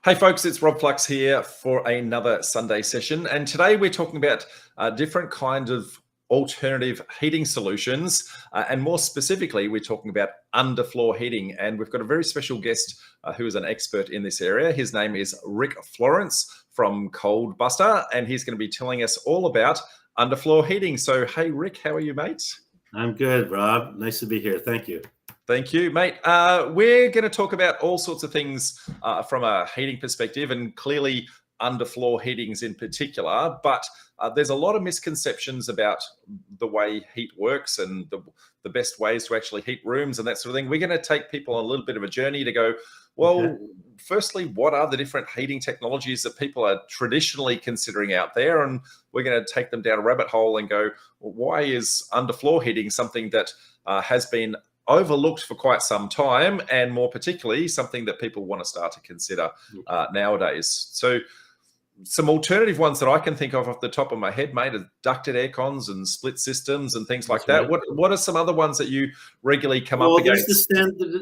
Hey folks, it's Rob Flux here for another Sunday session. And today we're talking about different kinds of alternative heating solutions. And more specifically, we're talking about underfloor heating. And we've got a very special guest who is an expert in this area. His name is Rick Florence from Coldbuster, and he's going to be telling us all about underfloor heating. So, hey, Rick, how are you, mate? I'm good, Rob. Nice to be here. Thank you. Thank you, mate. We're going to talk about all sorts of things from a heating perspective, and clearly underfloor heatings in particular. But there's a lot of misconceptions about the way heat works and the best ways to actually heat rooms and that sort of thing. We're going to take people on a little bit of a journey to go, well, Okay. firstly, what are the different heating technologies that people are traditionally considering out there? And we're going to take them down a rabbit hole and go, well, why is underfloor heating something that has been overlooked for quite some time, and more particularly something that people want to start to consider nowadays. So some alternative ones that I can think of off the top of my head, mate, are ducted air cons and split systems and things like that. Right. What are some other ones that you regularly come Well, up against?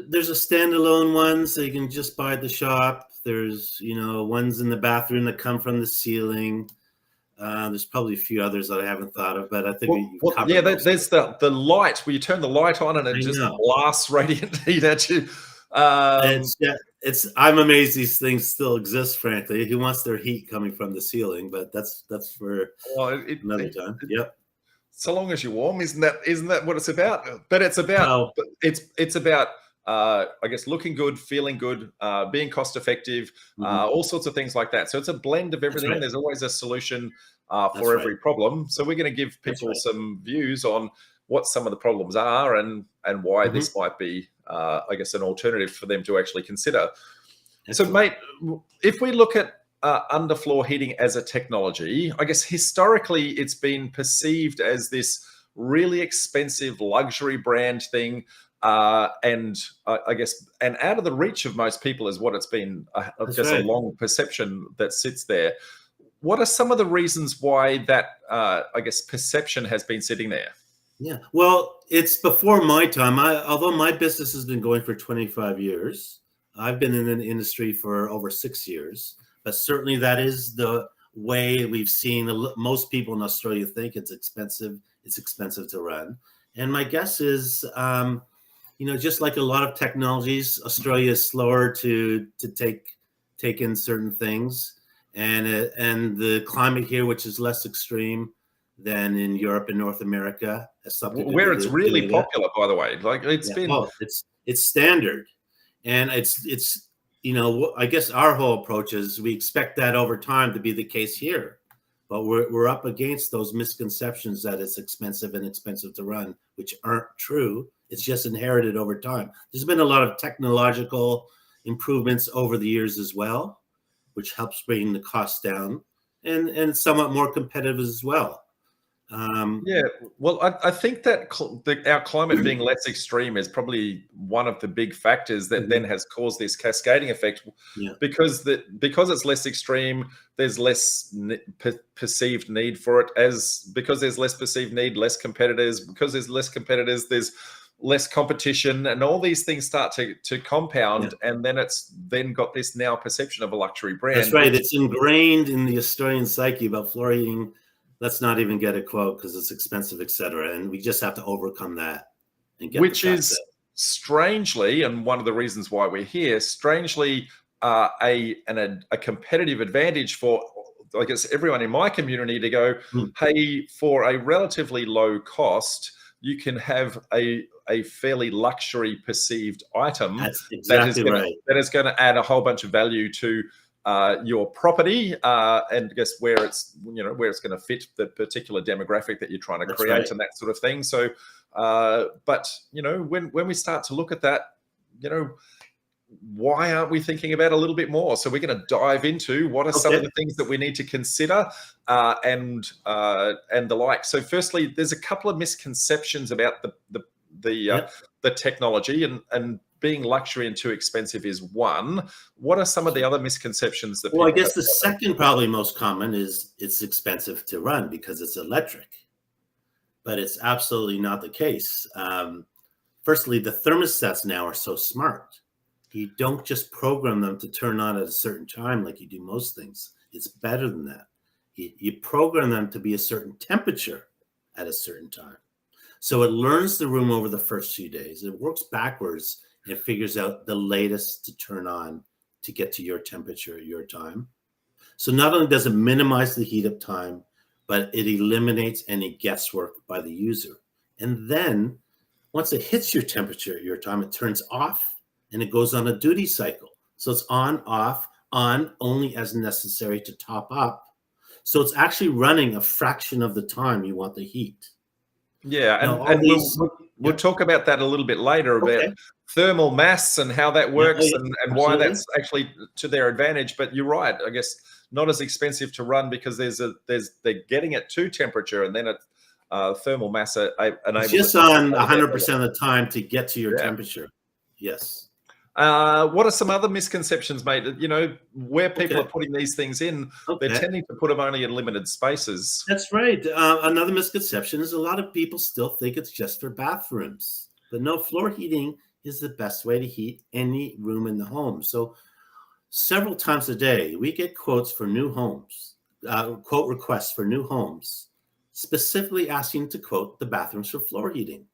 there's a standalone one, so you can just buy at the shop. There's ones in the bathroom that come from the ceiling. There's probably a few others that I haven't thought of, but I think you've covered Yeah, most. there's the light where you turn the light on and it just blasts radiant heat at you. I'm amazed these things still exist. Frankly, who wants their heat coming from the ceiling? But that's for another time. Yep. So long as you're warm, isn't that what it's about? But it's about I guess looking good, feeling good, being cost effective, all sorts of things like that. So it's a blend of everything. Right. There's always a solution for every problem. So we're going to give people some views on what some of the problems are and why this might be, I guess, an alternative for them to actually consider. Excellent. So, mate, if we look at underfloor heating as a technology, I guess historically it's been perceived as this really expensive luxury brand thing. And I guess, and out of the reach of most people is what it's been, I guess, a long perception that sits there. What are some of the reasons why that, I guess, perception has been sitting there? Yeah, well, it's before my time. Although my business has been going for 25 years, I've been in an industry for over 6 years. But certainly that is the way we've seen most people in Australia think it's expensive. It's expensive to run. And my guess is, just like a lot of technologies, Australia is slower to take in certain things. And the climate here, which is less extreme than in Europe and North America, has something to where it's really popular, by the way. Like it's standard, and it's I guess our whole approach is we expect that over time to be the case here, but we're up against those misconceptions that it's expensive and expensive to run, which aren't true. It's just inherited over time. There's been a lot of technological improvements over the years as well, which helps bring the costs down, and it's somewhat more competitive as well. Yeah, well, I think that our climate being less extreme is probably one of the big factors that then has caused this cascading effect. Yeah. Because it's less extreme, there's less perceived need for it. Because there's less perceived need, less competitors. Because there's less competitors, there's less competition, and all these things start to compound, and then it's then got this now perception of a luxury brand. That's right. It's ingrained in the Australian psyche about floor heating. Let's not even get a quote because it's expensive, etc. And we just have to overcome that. Which is strangely, and one of the reasons why we're here, strangely a competitive advantage for, I guess, everyone in my community to go, hey, for a relatively low cost, you can have a fairly luxury perceived item. That's exactly right. That is going to add a whole bunch of value to your property, and I guess where it's going to fit the particular demographic that you're trying to create, and that sort of thing. So, but when we start to look at that, why aren't we thinking about a little bit more? So we're going to dive into what are some of the things that we need to consider, and the like. So firstly, there's a couple of misconceptions about the technology, and being luxury and too expensive is one. What are some of the other misconceptions that people I guess the second probably most common is it's expensive to run because it's electric, but it's absolutely not the case. Firstly, the thermostats now are so smart. You don't just program them to turn on at a certain time like you do most things. It's better than that. You program them to be a certain temperature at a certain time. So it learns the room over the first few days. It works backwards and it figures out the latest to turn on to get to your temperature at your time. So not only does it minimize the heat up time, but it eliminates any guesswork by the user. And then once it hits your temperature at your time, it turns off and it goes on a duty cycle. So it's on, off, on only as necessary to top up. So it's actually running a fraction of the time you want the heat. Yeah, Now, and we'll talk about that a little bit later about thermal mass and how that works and why that's actually to their advantage. But you're right, I guess not as expensive to run because they're getting it to temperature and then it thermal mass enables just on 100% of the time to get to your temperature. Yes. What are some other misconceptions, mate? You know, where people are putting these things in, they're tending to put them only in limited spaces. That's right. Another misconception is a lot of people still think it's just for bathrooms. But no, floor heating is the best way to heat any room in the home. So several times a day, we get quotes for new homes, quote requests for new homes, specifically asking to quote the bathrooms for floor heating.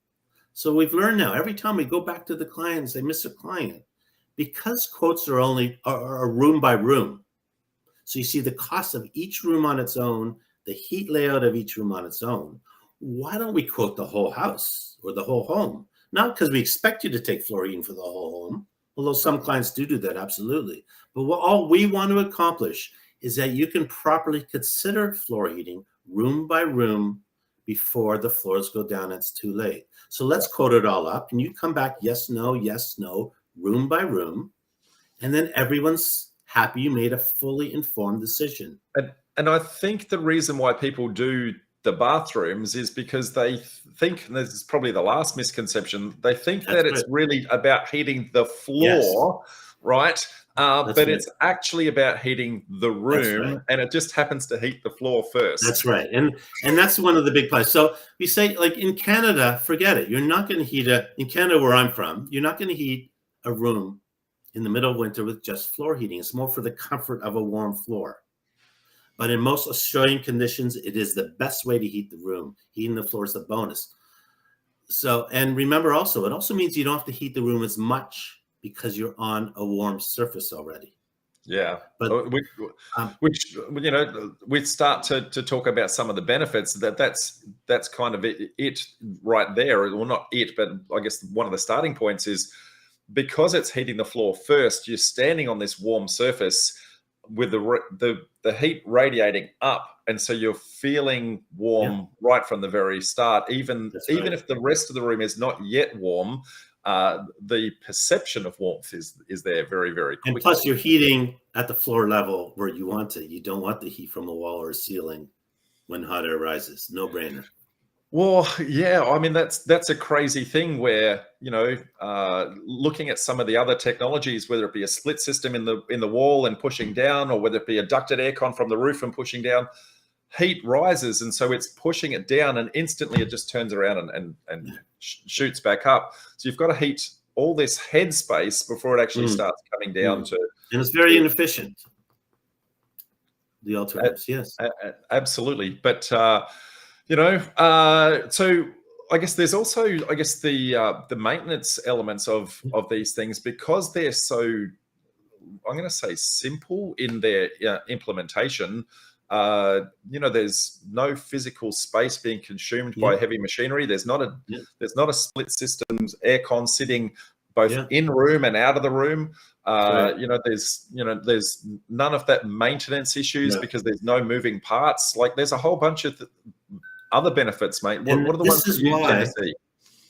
So we've learned now, every time we go back to the client and say, Mr. Client, because quotes are only are room by room. So you see the cost of each room on its own, the heat layout of each room on its own. Why don't we quote the whole house or the whole home? Not because we expect you to take floor heating for the whole home, although some clients do that, absolutely. But all we want to accomplish is that you can properly consider floor heating room by room before the floors go down. It's too late. So let's quote it all up and you come back, yes, no, room by room. And then everyone's happy you made a fully informed decision. And I think the reason why people do the bathrooms is because they think, and this is probably the last misconception, they think that it's really about heating the floor, right? But it's actually about heating the room, and it just happens to heat the floor first. That's right. And that's one of the big pluses. So we say, like in Canada, forget it. You're not going to heat in Canada where I'm from, you're not going to heat a room in the middle of winter with just floor heating. It's more for the comfort of a warm floor. But in most Australian conditions, it is the best way to heat the room. Heating the floor is a bonus. So, and remember also, it also means you don't have to heat the room as much because you're on a warm surface already. Yeah, but which you know, we start to talk about some of the benefits. That's kind of it right there. Well, not it, but I guess one of the starting points is because it's heating the floor first. You're standing on this warm surface with the heat radiating up, and so you're feeling warm right from the very start. Even if the rest of the room is not yet warm. The perception of warmth is there very, very quickly. And plus you're heating at the floor level where you want it. You don't want the heat from a wall or a ceiling when hot air rises. No brainer. Well, yeah, I mean, that's a crazy thing where, you know, looking at some of the other technologies, whether it be a split system in the wall and pushing down, or whether it be a ducted aircon from the roof and pushing down, heat rises, and so it's pushing it down, and instantly it just turns around and shoots back up. So you've got to heat all this head space before it actually starts coming down to. And it's very inefficient. The alternatives, yes, absolutely. But you know, so I guess there's also, I guess, the maintenance elements of these things, because they're so, I'm going to say, simple in their implementation. You know, there's no physical space being consumed by heavy machinery. There's not a split systems aircon sitting both in room and out of the room. You know, there's none of that maintenance issues because there's no moving parts. Like, there's a whole bunch of other benefits, mate. What are the ones that you tend to see?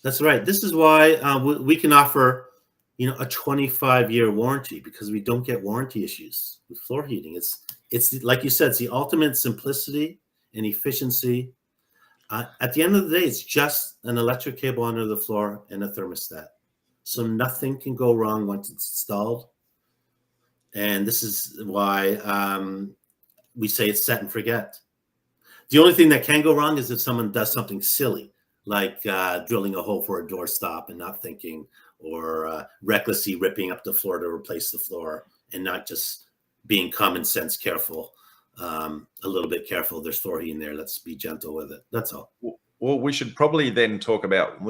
That's right. This is why we can offer, you know, a 25-year warranty, because we don't get warranty issues with floor heating. It's like you said, it's the ultimate simplicity and efficiency. At the end of the day, it's just an electric cable under the floor and a thermostat. So nothing can go wrong once it's installed. And this is why we say it's set and forget. The only thing that can go wrong is if someone does something silly, like drilling a hole for a doorstop and not thinking, or recklessly ripping up the floor to replace the floor and not just being common sense careful. A little bit careful. There's floor heating there. Let's be gentle with it. That's all. Well, we should probably then talk about,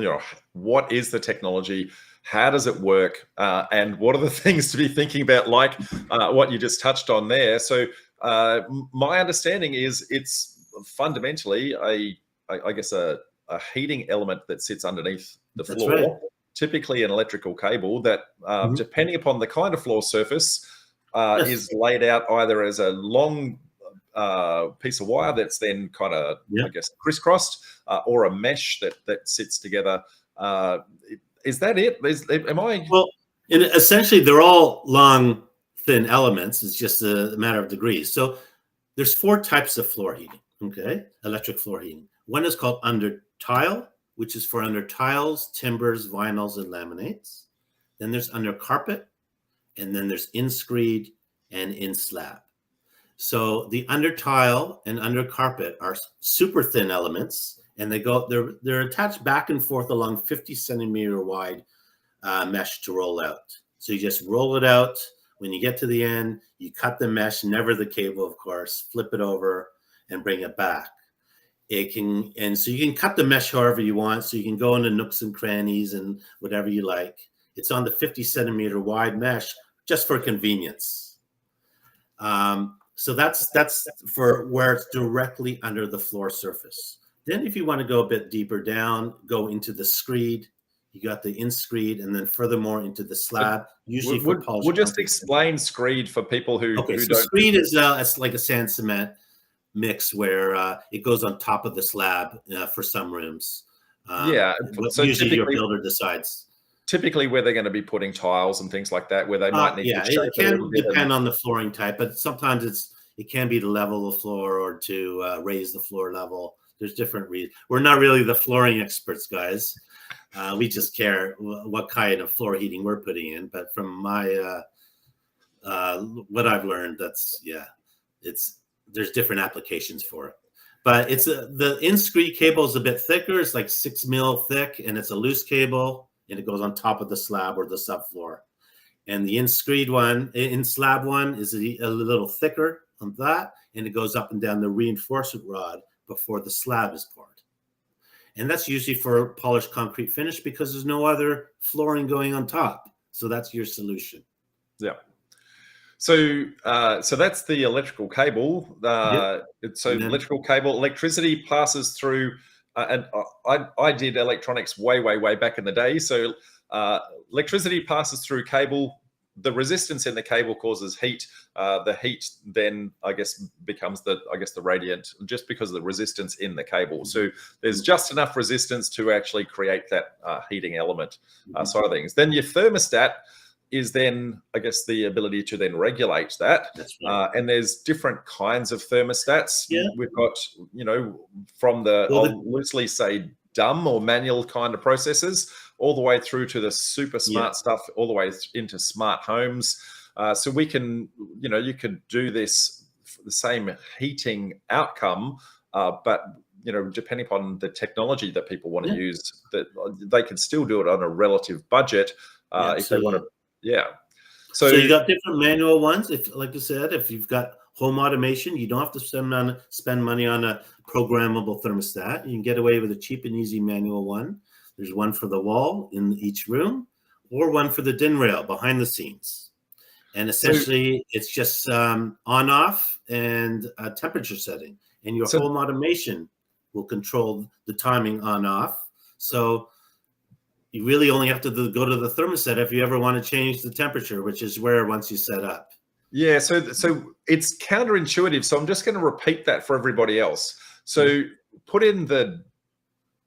what is the technology? How does it work? And what are the things to be thinking about, like what you just touched on there? So my understanding is it's fundamentally I guess a heating element that sits underneath the floor, right. typically an electrical cable that, depending upon the kind of floor surface, Yes. is laid out either as a long piece of wire that's then kind of, I guess, crisscrossed, or a mesh that sits together. Is that it? Am I? Well, essentially, they're all long, thin elements. It's just a matter of degrees. So there's 4 types of floor heating, okay? Electric floor heating. One is called under tile, which is for under tiles, timbers, vinyls, and laminates. Then there's under carpet, and then there's in screed and in slab. So the under tile and under carpet are super thin elements, and they're attached back and forth along 50 centimeter wide mesh to roll out. So you just roll it out. When you get to the end, you cut the mesh, never the cable, of course, flip it over and bring it back. So you can cut the mesh however you want. So you can go into nooks and crannies and whatever you like. It's on the 50 centimeter wide mesh just for convenience. So that's for where it's directly under the floor surface. Then if you want to go a bit deeper down, go into the screed. You got the in screed, and then furthermore into the slab. Usually for polished. We'll just explain screed for people who so don't. Screed is it's like a sand cement mix where it goes on top of the slab for some rooms. So usually your builder decides. Typically where they're going to be putting tiles and things like that, where they might need to shape it can depend on the flooring type, but sometimes it can be to level the floor or to raise the floor level. There's different reasons. We're not really the flooring experts, guys. We just care what kind of floor heating we're putting in. But from my what I've learned, there's different applications for it. But it's the in-screed cable is a bit thicker. It's like 6 mil thick, and it's a loose cable. And it goes on top of the slab or the subfloor. And the in slab one is a little thicker on that, and it goes up and down the reinforcement rod before the slab is poured. And that's usually for polished concrete finish because there's no other flooring going on top. So that's your solution. Yeah. So that's the electrical cable. Electrical cable, electricity passes through. And I did electronics way back in the day. So electricity passes through cable. The resistance in the cable causes heat. The heat then, I guess, becomes the radiant just because of the resistance in the cable. So there's just enough resistance to actually create that heating element side of things. Then your thermostat is then, I guess, the ability to then regulate that. That's right. And there's different kinds of thermostats. Yeah. We've got, from I'll loosely say dumb or manual kind of processes, all the way through to the super smart stuff, all the way into smart homes. So we can, you could do this for the same heating outcome, but depending upon the technology that people want to use, that they can still do it on a relative budget if they want to. Yeah. So you got different manual ones. If, like you said, if you've got home automation, you don't have to spend money on a programmable thermostat. You can get away with a cheap and easy manual one. There's one for the wall in each room, or one for the DIN rail behind the scenes. And essentially, it's just on/off and a temperature setting. And your home automation will control the timing on/off. So you really only have to go to the thermostat if you ever want to change the temperature, which is where once you set up. Yeah, so it's counterintuitive. So I'm just going to repeat that for everybody else. So put in the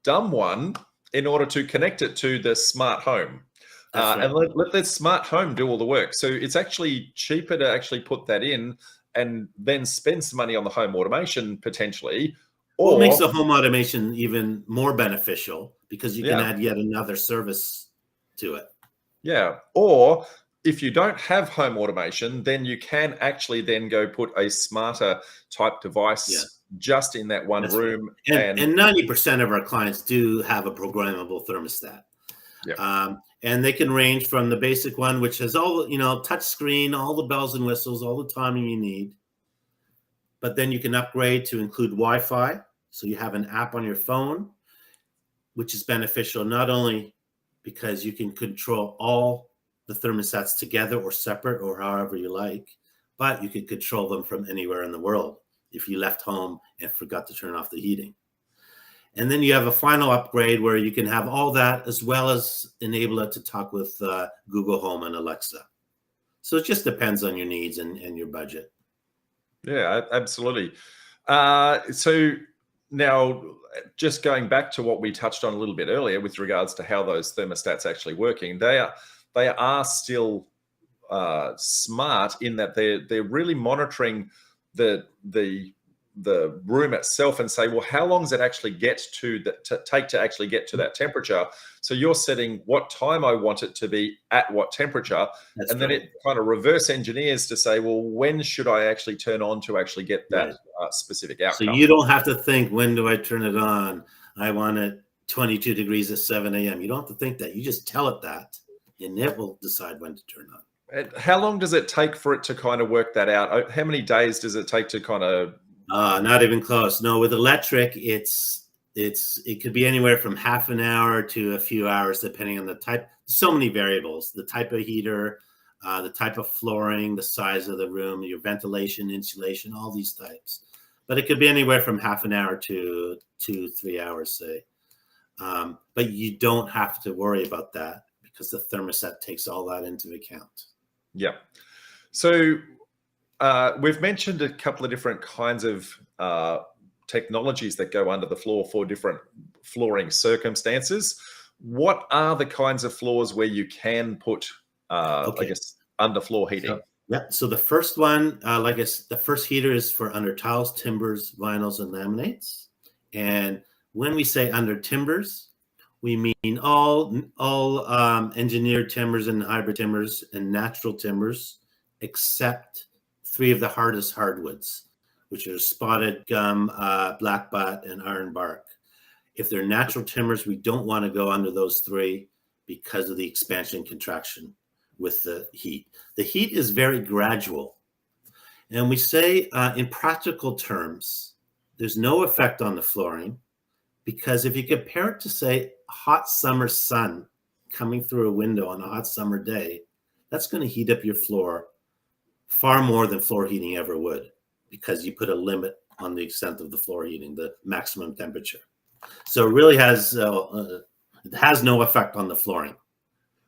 dumb one in order to connect it to the smart home. Right. And let the smart home do all the work. So it's actually cheaper to actually put that in and then spend some money on the home automation potentially. Or it makes the home automation even more beneficial because you can add yet another service to it. Yeah. Or if you don't have home automation, then you can actually then go put a smarter type device just in that one That's room. right. And 90% of our clients do have a programmable thermostat. Yeah. And they can range from the basic one, which has all, touch screen, all the bells and whistles, all the timing you need. But then you can upgrade to include Wi-Fi. So you have an app on your phone, which is beneficial not only because you can control all the thermostats together or separate or however you like, but you can control them from anywhere in the world if you left home and forgot to turn off the heating. And then you have a final upgrade where you can have all that as well as enable it to talk with Google Home and Alexa. So it just depends on your needs and your budget. Yeah, absolutely. So now, just going back to what we touched on a little bit earlier with regards to how those thermostats actually working, they are still smart in that they're really monitoring the room itself and say, well, how long does it actually take to actually get to that temperature? So you're setting what time I want it to be at what temperature. That's then it kind of reverse engineers to say, well, when should I actually turn on to actually get that specific outcome? So you don't have to think, when do I turn it on? I want it 22 degrees at 7 a.m. You don't have to think that. You just tell it that, and it will decide when to turn on. How long does it take for it to kind of work that out? How many days does it take to kind of... Not even close. No, with electric, it could be anywhere from half an hour to a few hours, depending on the type. So many variables: the type of heater, the type of flooring, the size of the room, your ventilation, insulation, all these types. But it could be anywhere from half an hour to 2-3 hours, say. But you don't have to worry about that because the thermostat takes all that into account. Yeah. So we've mentioned a couple of different kinds of technologies that go under the floor for different flooring circumstances. What are the kinds of floors where you can put, I guess, underfloor heating? So the first one, the first heater is for under tiles, timbers, vinyls, and laminates. And when we say under timbers, we mean all engineered timbers and hybrid timbers and natural timbers, except 3 of the hardest hardwoods, which are spotted gum, black butt, and iron bark. If they're natural timbers, we don't want to go under those 3 because of the expansion and contraction with the heat. The heat is very gradual. And we say in practical terms, there's no effect on the flooring, because if you compare it to, say, hot summer sun coming through a window on a hot summer day, that's going to heat up your floor far more than floor heating ever would, because you put a limit on the extent of the floor heating, the maximum temperature. So it really has no effect on the flooring,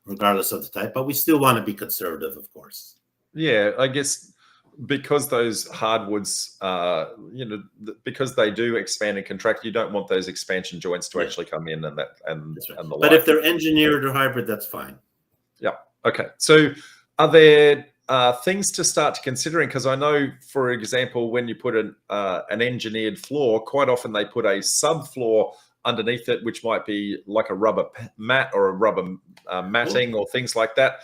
regardless of the type, but we still want to be conservative, of course. Yeah, I guess because those hardwoods, because they do expand and contract, you don't want those expansion joints to actually come in and the But if they're engineered or hybrid, that's fine. Yeah. Okay. So are there things to start considering? Because I know, for example, when you put an engineered floor, quite often they put a subfloor underneath it, which might be like a rubber mat or a rubber matting or things like that.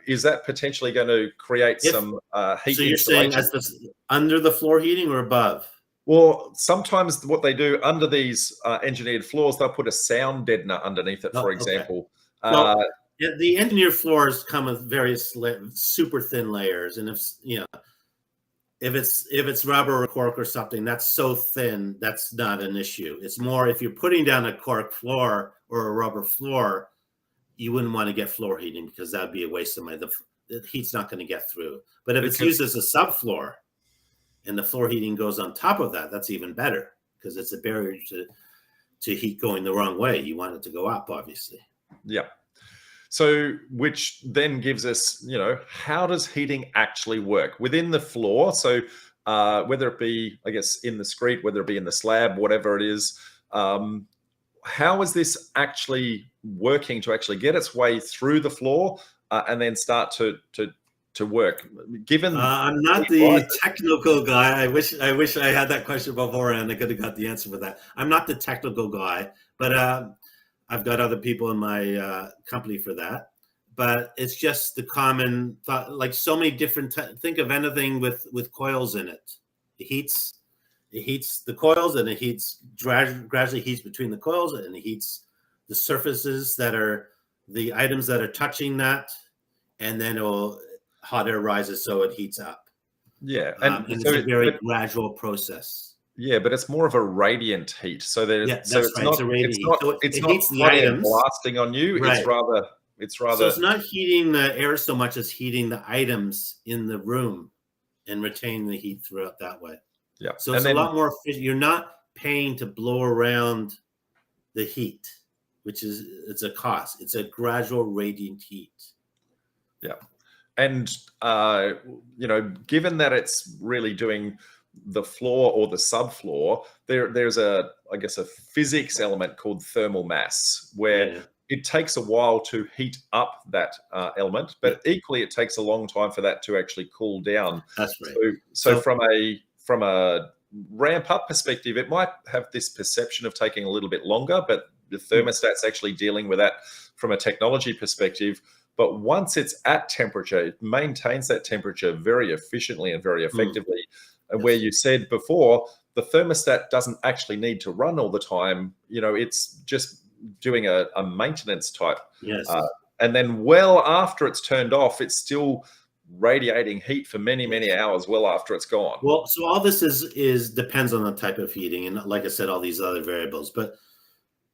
Is that potentially going to create some heat? So you're saying that's under the floor heating or above? Well, sometimes what they do under these engineered floors, they'll put a sound deadener underneath it, for example. Well, the engineered floors come with various super thin layers, and if it's rubber or cork or something that's so thin, that's not an issue. It's more if you're putting down a cork floor or a rubber floor, you wouldn't want to get floor heating because that'd be a waste of money. The heat's not going to get through. But if it's used as a subfloor and the floor heating goes on top of that, that's even better because it's a barrier to heat going the wrong way. You want it to go up, obviously. Yeah. So, which then gives us, how does heating actually work within the floor? So, whether it be, I guess, in the screed, whether it be in the slab, whatever it is, how is this actually working to actually get its way through the floor and then start to work? Given I'm not the technical guy. I wish I had that question before and I could have got the answer for that. I'm not the technical guy, but I've got other people in my company for that, but it's just the common thought, like so many different, think of anything with coils in it. It heats It heats the coils, and it heats gradually heats between the coils, and it heats the surfaces that are the items that are touching that, and then hot air rises, so it heats up. Yeah, And it's a very gradual process. Yeah, but it's more of a radiant heat. So that's it's right. not, It's a radiant heat. So it's it not heats the hot air items. blasting on you. Right. It's rather. So it's not heating the air so much as heating the items in the room and retaining the heat throughout that way. Yeah. So it's a lot more efficient. You're not paying to blow around the heat, it's a cost. It's a gradual radiant heat. Yeah. And, given that it's really doing the floor or the subfloor, there's I guess, a physics element called thermal mass, where it takes a while to heat up that element, but equally it takes a long time for that to actually cool down. That's right. So from a ramp up perspective, it might have this perception of taking a little bit longer, but the thermostat's actually dealing with that from a technology perspective. But once it's at temperature, it maintains that temperature very efficiently and very effectively. And where you said before, the thermostat doesn't actually need to run all the time. It's just doing a maintenance type. Yes. And then well after it's turned off, it's still radiating heat for many, many hours well after it's gone. Well, so all this is depends on the type of heating. And like I said, all these other variables. But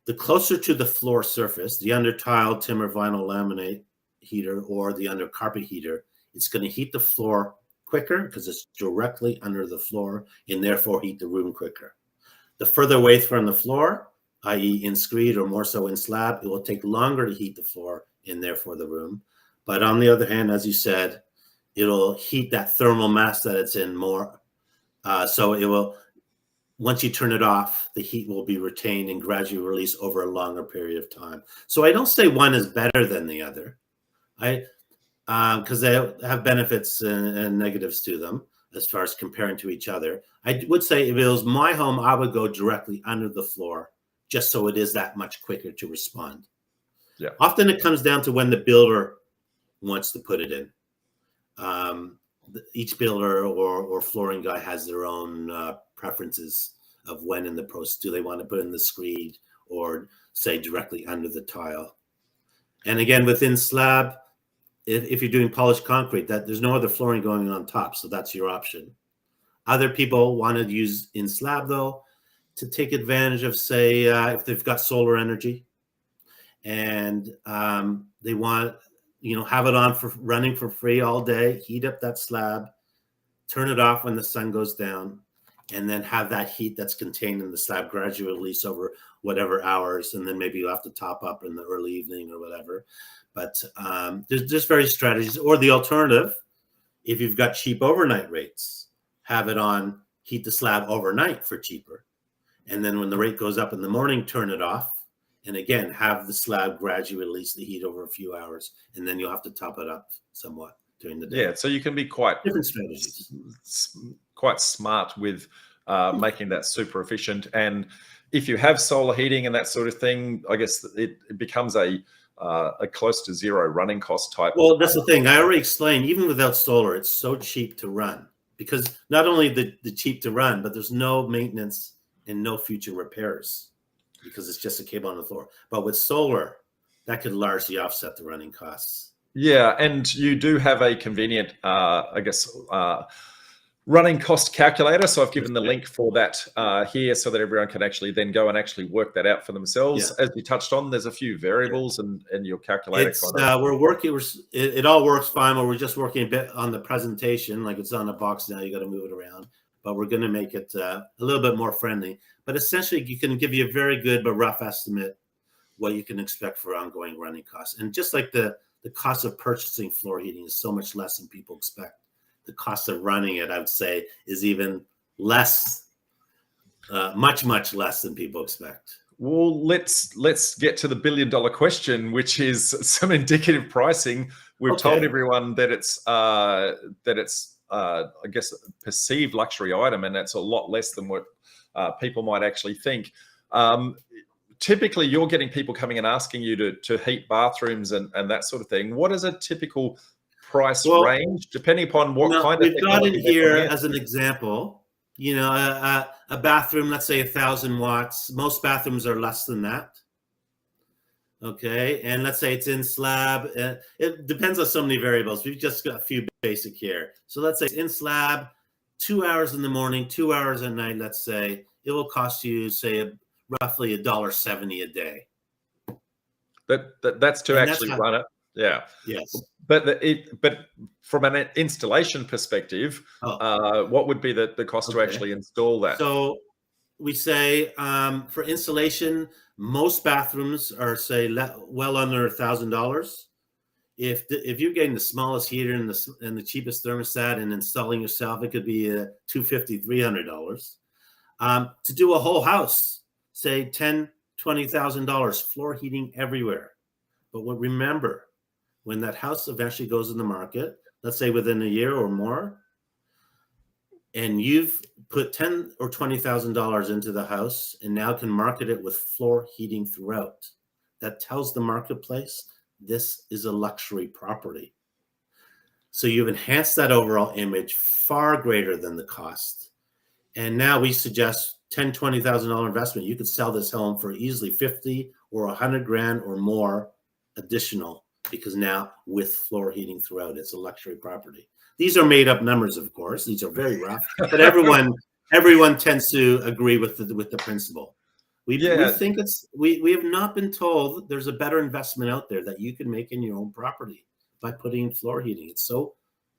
the closer to the floor surface, the under tile, timber, vinyl, laminate heater, or the under carpet heater, it's going to heat the floor quicker because it's directly under the floor, and therefore heat the room quicker. The further away from the floor, i.e. in screed or more so in slab, it will take longer to heat the floor and therefore the room. But on the other hand, as you said, it'll heat that thermal mass that it's in more. So it will, once you turn it off, the heat will be retained and gradually released over a longer period of time. So I don't say one is better than the other. Because they have benefits and negatives to them as far as comparing to each other. I would say if it was my home, I would go directly under the floor just so it is that much quicker to respond. Yeah. Often it comes down to when the builder wants to put it in. Each builder or flooring guy has their own preferences of when in the process. Do they want to put in the screed or say directly under the tile? And again, within slab, if you're doing polished concrete, that there's no other flooring going on top, so that's your option. Other people want to use in slab, though, to take advantage of, say, if they've got solar energy and they want, have it on for running for free all day, heat up that slab, turn it off when the sun goes down, and then have that heat that's contained in the slab gradually release over whatever hours, and then maybe you have to top up in the early evening or whatever. But there's just various strategies. Or the alternative, if you've got cheap overnight rates, have it on, heat the slab overnight for cheaper. And then when the rate goes up in the morning, turn it off. And again, have the slab gradually release the heat over a few hours. And then you'll have to top it up somewhat during the day. Yeah, so you can be quite different strategies, quite smart with making that super efficient. And if you have solar heating and that sort of thing, I guess it becomes a close to zero running cost type. Well, that's the thing. I already explained, even without solar, it's so cheap to run because not only the cheap to run, but there's no maintenance and no future repairs because it's just a cable on the floor. But with solar, that could largely offset the running costs. Yeah, and you do have a convenient, running cost calculator. So I've given the link for that here so that everyone can actually then go and actually work that out for themselves. Yeah. As you touched on, there's a few variables and your calculator. We're working, it all works fine, but we're just working a bit on the presentation. Like it's on a box now, you got to move it around. But we're going to make it a little bit more friendly. But essentially, you can give you a very good but rough estimate what you can expect for ongoing running costs. And just like the cost of purchasing floor heating is so much less than people expect, the cost of running it, I would say, is even less, much less than people expect. Well, let's get to the billion-dollar question, which is some indicative pricing. We've told everyone that it's I guess a perceived luxury item, and that's a lot less than what people might actually think. Typically, you're getting people coming and asking you to heat bathrooms and that sort of thing. What is a typical price range, depending upon what kind of we've got it here as an example. You know, a bathroom, let's say 1,000 watts. Most bathrooms are less than that. Okay, and let's say it's in slab. It depends on so many variables. We've just got a few basic here. So let's say it's in slab, 2 hours in the morning, 2 hours at night. Let's say it will cost you, say, roughly $1.70 a day. That's to And actually run it. Yeah. Yes. But from an installation perspective, what would be the cost to actually install that? So we say for insulation, most bathrooms are, say, well under $1,000. If you're getting the smallest heater and the cheapest thermostat and installing yourself, it could be $250, $300. To do a whole house, say $10,000, $20,000, floor heating everywhere. But remember, when that house eventually goes in the market, let's say within a year or more, and you've put $10,000 or $20,000 into the house and now can market it with floor heating throughout, that tells the marketplace this is a luxury property. So you've enhanced that overall image far greater than the cost. And now we suggest $10,000, $20,000 investment. You could sell this home for easily 50 or 100 grand or more additional, because now with floor heating throughout, it's a luxury property. These are made up numbers, of course. These are very rough, but everyone tends to agree with the principle. We think we have not been told there's a better investment out there that you can make in your own property by putting in floor heating. It's so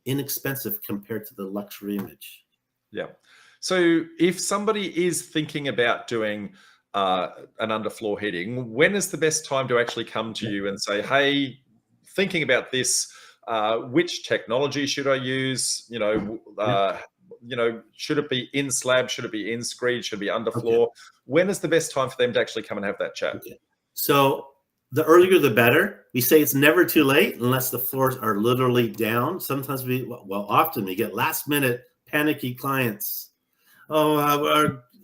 inexpensive compared to the luxury image. Yeah. So if somebody is thinking about doing an underfloor heating, when is the best time to actually come to you and say, hey, thinking about this, which technology should I use? You know, should it be in slab? Should it be in screed? Should it be underfloor? Okay. When is the best time for them to actually come and have that chat? Okay. So the earlier the better. We say it's never too late unless the floors are literally down. Sometimes often we get last minute panicky clients. Oh,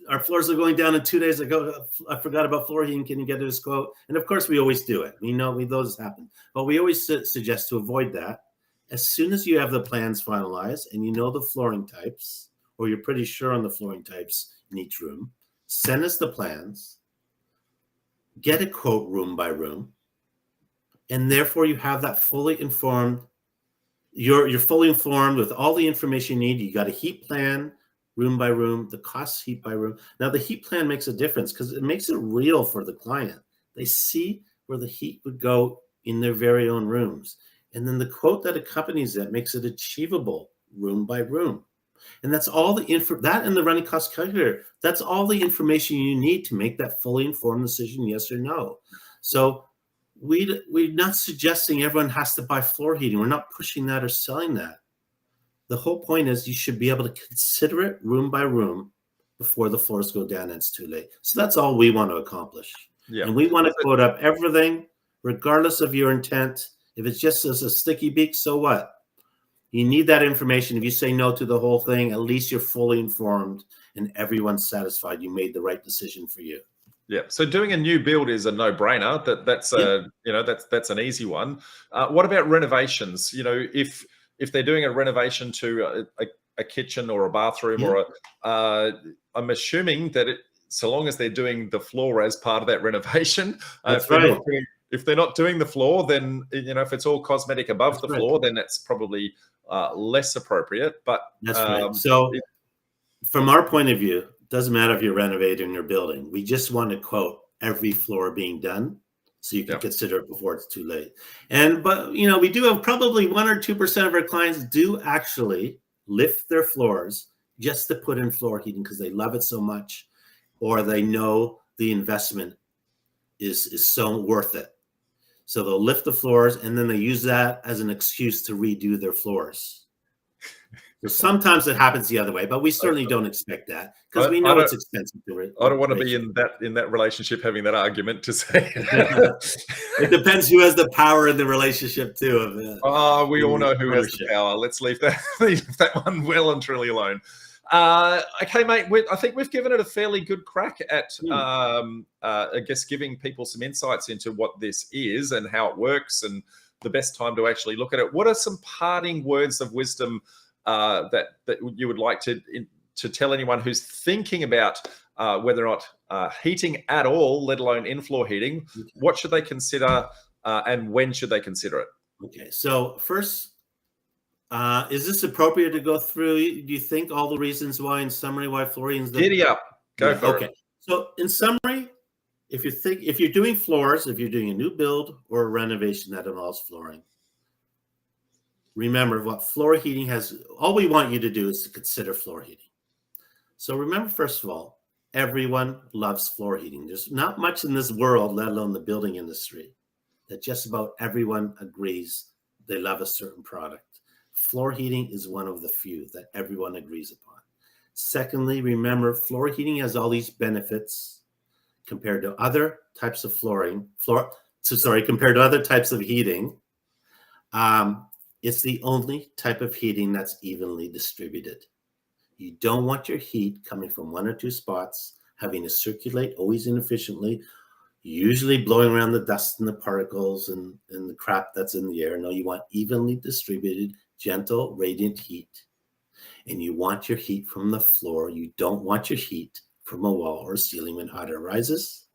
our floors are going down in 2 days ago. I forgot about floor heating. Can you get us a quote? And of course, we always do it. We know those happen. But we always suggest to avoid that. As soon as you have the plans finalized and you know the flooring types, or you're pretty sure on the flooring types in each room, send us the plans, get a quote room by room, and therefore you have that fully informed. You're fully informed with all the information you need. You got a heat plan, room by room, the cost heat by room. Now the heat plan makes a difference because it makes it real for the client. They see where the heat would go in their very own rooms. And then the quote that accompanies that makes it achievable room by room. And that's all the that and the running cost calculator. That's all the information you need to make that fully informed decision, yes or no. So we're not suggesting everyone has to buy floor heating. We're not pushing that or selling that. The whole point is you should be able to consider it room by room before the floors go down and it's too late. So that's all we want to accomplish. Yeah. And we want to quote up everything, regardless of your intent. If it's just as a sticky beak, so what? You need that information. If you say no to the whole thing, at least you're fully informed and everyone's satisfied you made the right decision for you. Yeah. So doing a new build is a no-brainer. That's an easy one. What about renovations? You know, if they're doing a renovation to a kitchen or a bathroom or I'm assuming that so long as they're doing the floor as part of that renovation, that's right. If they're not doing the floor, then, you know, if it's all cosmetic above the floor, then that's probably less appropriate. But that's right. So from our point of view, it doesn't matter if you're renovating your building. We just want to quote every floor being done so you can consider it before it's too late. But, you know, we do have probably 1 or 2% of our clients do actually lift their floors just to put in floor heating because they love it so much, or they know the investment is so worth it. So they'll lift the floors and then they use that as an excuse to redo their floors. So sometimes it happens the other way, but we certainly don't expect that because we know it's expensive to it. I don't want to be in that relationship having that argument to say. It depends who has the power in the relationship too. We all know who has the power. Let's leave that one well and truly alone. Okay, mate. I think we've given it a fairly good crack at, I guess, giving people some insights into what this is and how it works and the best time to actually look at it. What are some parting words of wisdom that you would like to to tell anyone who's thinking about whether or not heating at all, let alone in-floor heating, what should they consider and when should they consider it? Okay, so first, is this appropriate to go through? Do you think all the reasons why, in summary, why floor heating is the Giddy up, go for it. So in summary, if you're doing floors, if you're doing a new build or a renovation that involves flooring, remember what floor heating has. All we want you to do is to consider floor heating. So remember, first of all, everyone loves floor heating. There's not much in this world, let alone the building industry, that just about everyone agrees they love a certain product. Floor heating is one of the few that everyone agrees upon. Secondly, remember, floor heating has all these benefits compared to other types of compared to other types of heating. It's the only type of heating that's evenly distributed. You don't want your heat coming from one or two spots, having to circulate always inefficiently, usually blowing around the dust and the particles and the crap that's in the air. No, you want evenly distributed, gentle, radiant heat. And you want your heat from the floor. You don't want your heat from a wall or ceiling when hot air rises.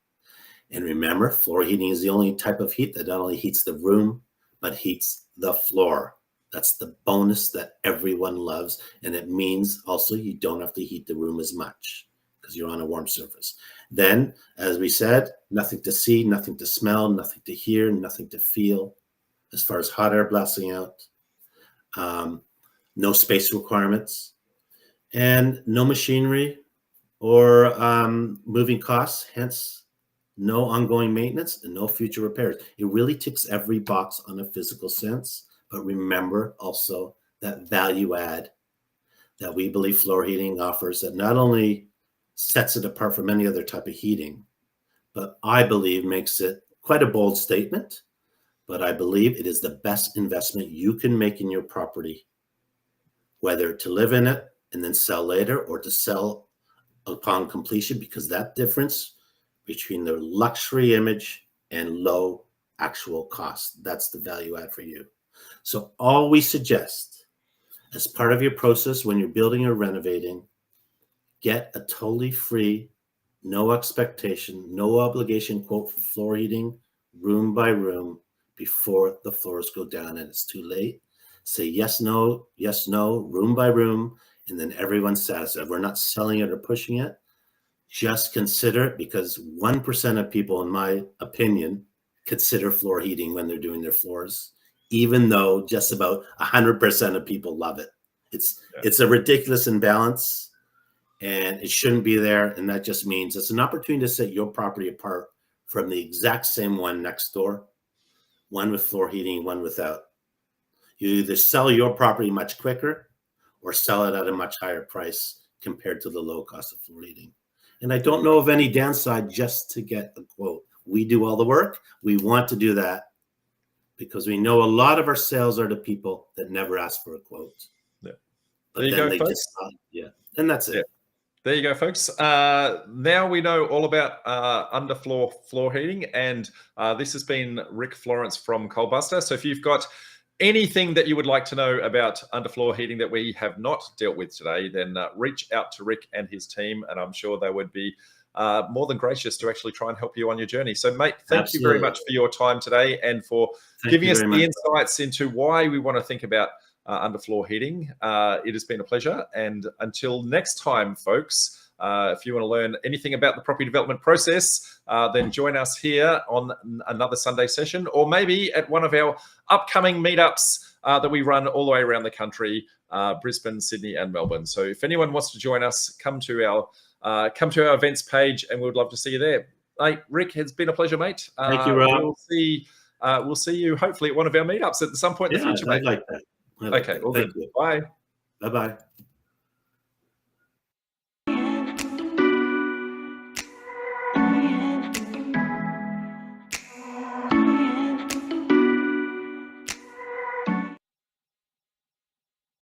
And remember, floor heating is the only type of heat that not only heats the room, but heats the floor. That's the bonus that everyone loves. And it means also you don't have to heat the room as much because you're on a warm surface. Then, as we said, nothing to see, nothing to smell, nothing to hear, nothing to feel as far as hot air blasting out. No space requirements, and no machinery or moving costs, hence no ongoing maintenance and no future repairs. It really ticks every box on a physical sense, but remember also that value add that we believe floor heating offers that not only sets it apart from any other type of heating, but I believe makes it quite a bold statement, but I believe it is the best investment you can make in your property, whether to live in it and then sell later or to sell upon completion, because that difference between the luxury image and low actual cost, that's the value add for you. So all we suggest as part of your process when you're building or renovating, get a totally free, no expectation, no obligation quote for floor heating, room by room, before the floors go down and it's too late. Say yes, no, room by room, and then everyone's satisfied. We're not selling it or pushing it. Just consider it, because 1% of people, in my opinion, consider floor heating when they're doing their floors, even though just about 100% of people love it. It's a ridiculous imbalance, and it shouldn't be there. And that just means it's an opportunity to set your property apart from the exact same one next door, one with floor heating, one without. You either sell your property much quicker or sell it at a much higher price compared to the low cost of floor heating. And I don't know of any downside just to get a quote. We do all the work. We want to do that because we know a lot of our sales are to people that never ask for a quote. Yeah. But then they just, and that's it. Yeah. There you go, folks. Now we know all about underfloor floor heating, and this has been Rick Florence from Coldbuster. So if you've got anything that you would like to know about underfloor heating that we have not dealt with today, then reach out to Rick and his team, and I'm sure they would be more than gracious to actually try and help you on your journey. So, mate, thank you very much for your time today and for giving us the insights into why we want to think about underfloor heating. It has been a pleasure. And until next time, folks, if you want to learn anything about the property development process, then join us here on another Sunday session, or maybe at one of our upcoming meetups that we run all the way around the country, Brisbane, Sydney, and Melbourne. So if anyone wants to join us, come to our events page, and we would love to see you there. Hey, Rick, it's been a pleasure, mate. Thank you, Rob. We'll see you hopefully at one of our meetups at some point in the future, mate. I like that. Okay, all good. Bye. Bye-bye.